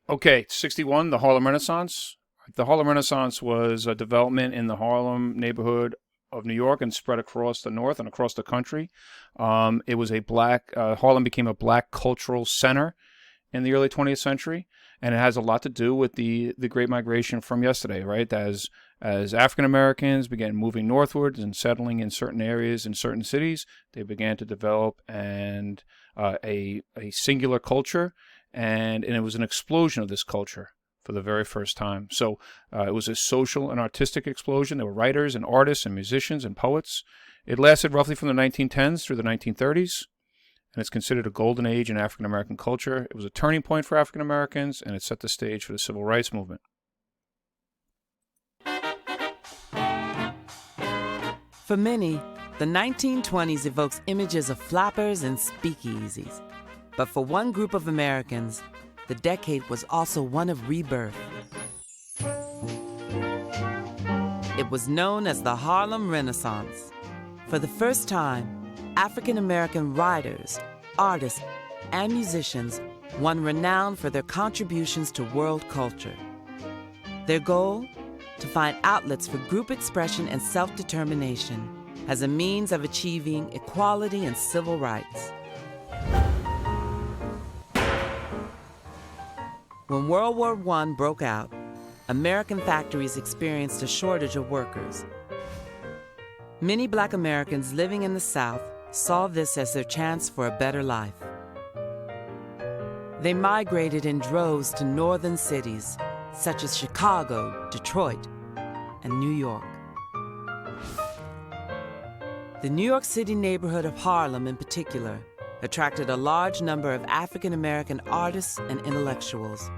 Okay, 61, the Harlem Renaissance. The Harlem Renaissance was a development in the Harlem neighborhood of New York and spread across the North and across the country. It was a Harlem became a black cultural center in the early 20th century, and it has a lot to do with the Great Migration from yesterday, right? As African Americans began moving northwards and settling in certain areas in certain cities, they began to develop a singular culture, and it was an explosion of this culture for the very first time. So it was a social and artistic explosion. There were writers and artists and musicians and poets. It lasted roughly from the 1910s through the 1930s, and it's considered a golden age in African American culture. It was a turning point for African Americans, and it set the stage for the civil rights movement. For many, the 1920s evokes images of flappers and speakeasies. But for one group of Americans, the decade was also one of rebirth. It was known as the Harlem Renaissance. For the first time, African American writers, artists, and musicians won renown for their contributions to world culture. Their goal? To find outlets for group expression and self-determination as a means of achieving equality and civil rights. When World War I broke out, American factories experienced a shortage of workers. Many Black Americans living in the South saw this as their chance for a better life. They migrated in droves to northern cities, such as Chicago, Detroit, and New York. The New York City neighborhood of Harlem, in particular, attracted a large number of African American artists and intellectuals.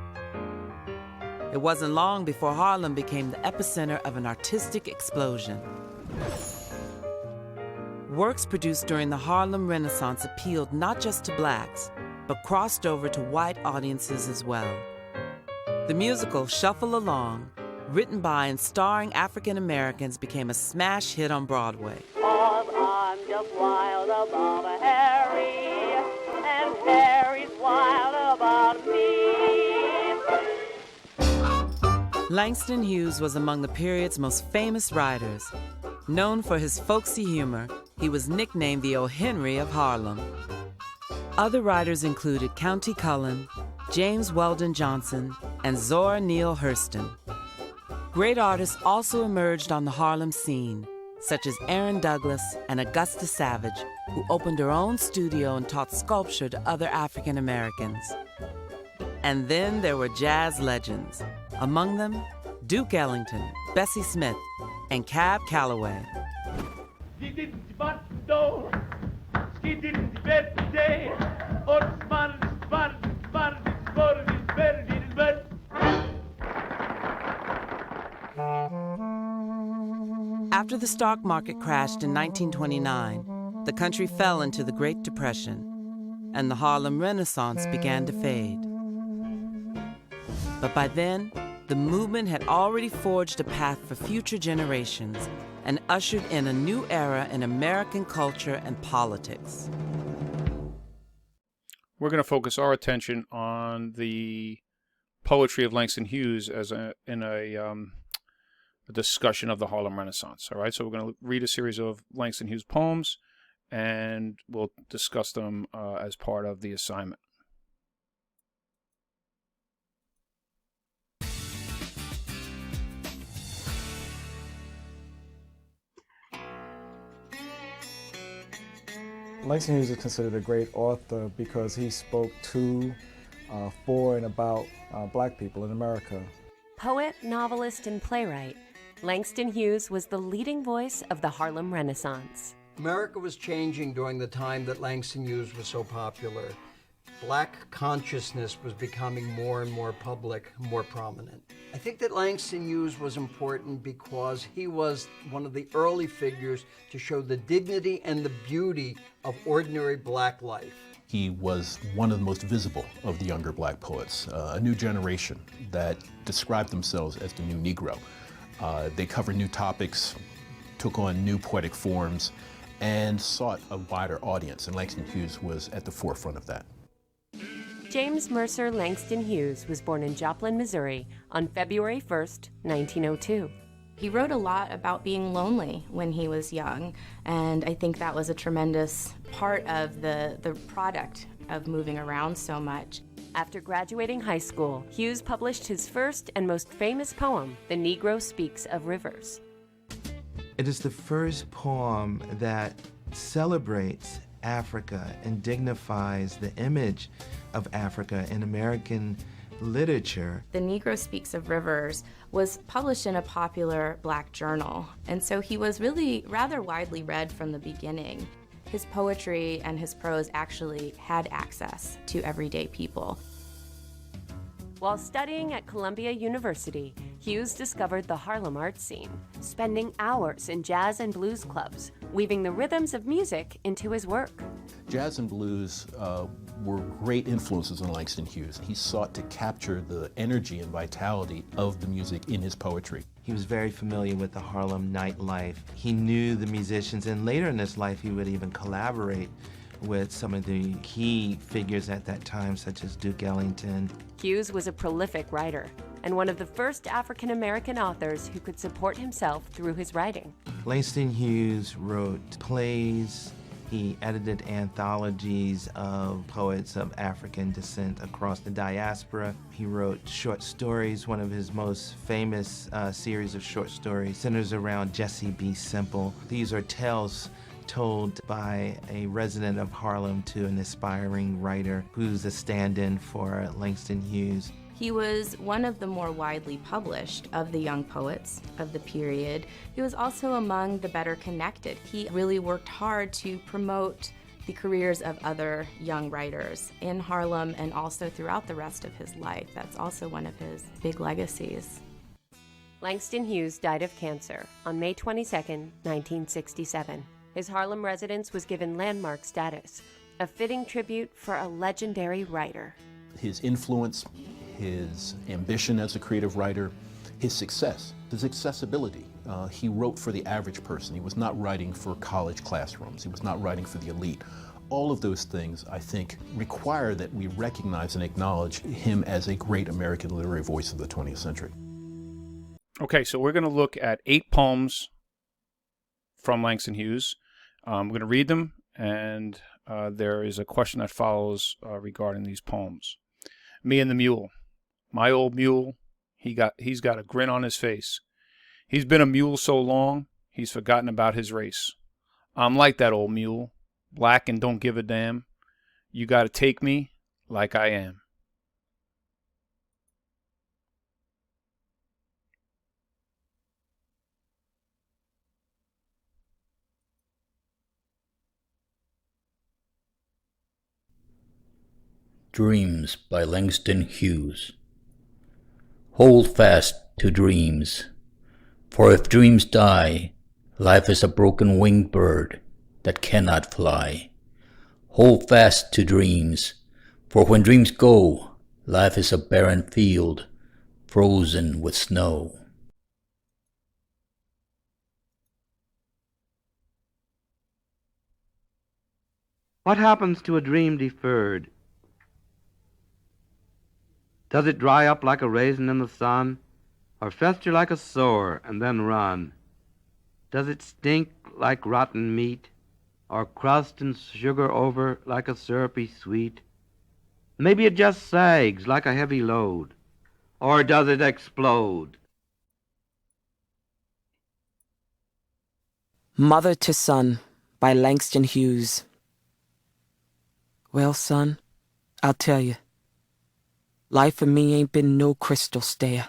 It wasn't long before Harlem became the epicenter of an artistic explosion. Works produced during the Harlem Renaissance appealed not just to blacks, but crossed over to white audiences as well. The musical Shuffle Along, written by and starring African Americans, became a smash hit on Broadway. I'm just wild about Harry, and Harry's wild about me. Langston Hughes was among the period's most famous writers. Known for his folksy humor, he was nicknamed the O. Henry of Harlem. Other writers included Countee Cullen, James Weldon Johnson, and Zora Neale Hurston. Great artists also emerged on the Harlem scene, such as Aaron Douglas and Augusta Savage, who opened her own studio and taught sculpture to other African Americans. And then there were jazz legends, among them Duke Ellington, Bessie Smith, and Cab Calloway. After the stock market crashed in 1929, the country fell into the Great Depression, and the Harlem Renaissance began to fade. But by then, the movement had already forged a path for future generations and ushered in a new era in American culture and politics. We're going to focus our attention on the poetry of Langston Hughes in a discussion of the Harlem Renaissance. All right, so we're going to read a series of Langston Hughes poems, and we'll discuss them as part of the assignment. Langston Hughes is considered a great author because he spoke to, for, and about Black people in America. Poet, novelist, and playwright, Langston Hughes was the leading voice of the Harlem Renaissance. America was changing during the time that Langston Hughes was so popular. Black consciousness was becoming more and more public, more prominent. I think that Langston Hughes was important because he was one of the early figures to show the dignity and the beauty of ordinary Black life. He was one of the most visible of the younger Black poets, a new generation that described themselves as the new Negro. They covered new topics, took on new poetic forms, and sought a wider audience, and Langston Hughes was at the forefront of that. James Mercer Langston Hughes was born in Joplin, Missouri on February 1st, 1902. He wrote a lot about being lonely when he was young, and I think that was a tremendous part of the product of moving around so much. After graduating high school, Hughes published his first and most famous poem, The Negro Speaks of Rivers. It is the first poem that celebrates Africa and dignifies the image of Africa in American literature. The Negro Speaks of Rivers was published in a popular black journal, and so he was really rather widely read from the beginning. His poetry and his prose actually had access to everyday people. While studying at Columbia University, Hughes discovered the Harlem art scene, spending hours in jazz and blues clubs, weaving the rhythms of music into his work. Jazz and blues were great influences on Langston Hughes. He sought to capture the energy and vitality of the music in his poetry. He was very familiar with the Harlem nightlife. He knew the musicians, and later in his life he would even collaborate with some of the key figures at that time, such as Duke Ellington. Hughes was a prolific writer and one of the first African-American authors who could support himself through his writing. Langston Hughes wrote plays. He edited anthologies of poets of African descent across the diaspora. He wrote short stories. One of his most famous series of short stories centers around Jessie B. Simple. These are tales told by a resident of Harlem to an aspiring writer who's a stand-in for Langston Hughes. He was one of the more widely published of the young poets of the period. He was also among the better connected. He really worked hard to promote the careers of other young writers in Harlem and also throughout the rest of his life. That's also one of his big legacies. Langston Hughes died of cancer on May 22, 1967. His Harlem residence was given landmark status, a fitting tribute for a legendary writer. His influence, his ambition as a creative writer, his success, his accessibility. He wrote for the average person. He was not writing for college classrooms. He was not writing for the elite. All of those things, I think, require that we recognize and acknowledge him as a great American literary voice of the 20th century. Okay, so we're going to look at 8 poems from Langston Hughes. I'm going to read them, and there is a question that follows regarding these poems. Me and the Mule. My old mule, he's got a grin on his face. He's been a mule so long, he's forgotten about his race. I'm like that old mule, black and don't give a damn. You got to take me like I am. Dreams by Langston Hughes. Hold fast to dreams, for if dreams die, life is a broken winged bird that cannot fly. Hold fast to dreams, for when dreams go, life is a barren field frozen with snow. What happens to a dream deferred? Does it dry up like a raisin in the sun, or fester like a sore and then run? Does it stink like rotten meat, or crust and sugar over like a syrupy sweet? Maybe it just sags like a heavy load, or does it explode? Mother to Son by Langston Hughes. Well, son, I'll tell you. Life for me ain't been no crystal stair.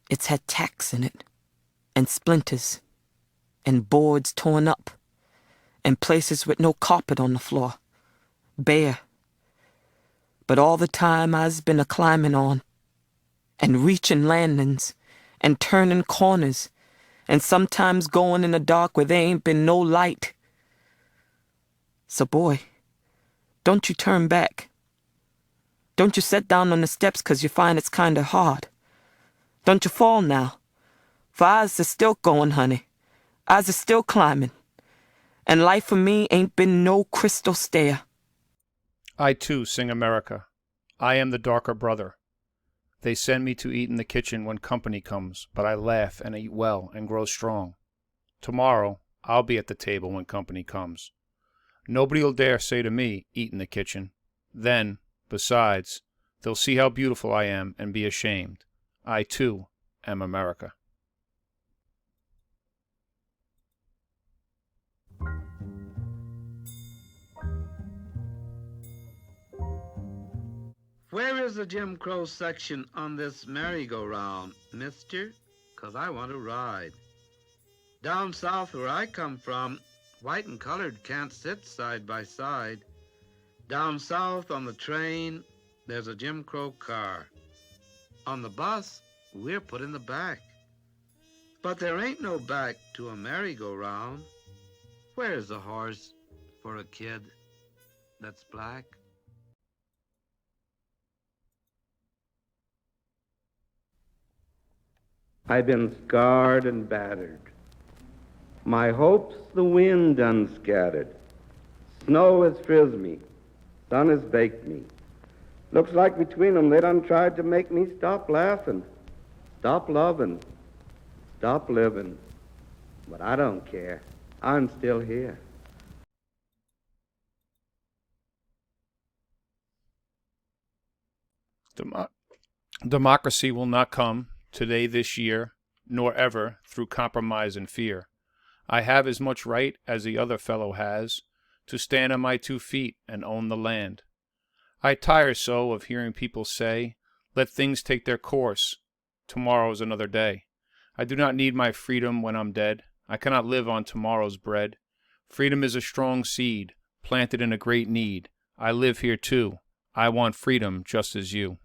It's had tacks in it, and splinters, and boards torn up, and places with no carpet on the floor, bare. But all the time I's been a-climbing on, and reaching landings, and turning corners, and sometimes going in the dark where there ain't been no light. So boy, don't you turn back. Don't you set down on the steps 'cause you find it's kinda hard. Don't you fall now, for I's is still going, honey. I's is still climbing. And life for me ain't been no crystal stair. I too sing America. I am the darker brother. They send me to eat in the kitchen when company comes, but I laugh and eat well and grow strong. Tomorrow I'll be at the table when company comes. Nobody'll dare say to me, eat in the kitchen. Then, besides, they'll see how beautiful I am and be ashamed. I too am America. Where is the Jim Crow section on this merry-go-round, mister? 'Cause I want to ride. Down south where I come from, white and colored can't sit side by side. Down south on the train, there's a Jim Crow car. On the bus, we're put in the back. But there ain't no back to a merry-go-round. Where's the horse for a kid that's black? I've been scarred and battered. My hopes the wind done scattered. Snow has frizzed me. Sun has baked me. Looks like between 'em they done tried to make me stop laughing, stop loving, stop living. But I don't care. I'm still here. Democracy will not come today, this year, nor ever through compromise and fear. I have as much right as the other fellow has to stand on my 2 feet and own the land. I tire so of hearing people say, let things take their course. Tomorrow's another day. I do not need my freedom when I'm dead. I cannot live on tomorrow's bread. Freedom is a strong seed, planted in a great need. I live here too. I want freedom just as you.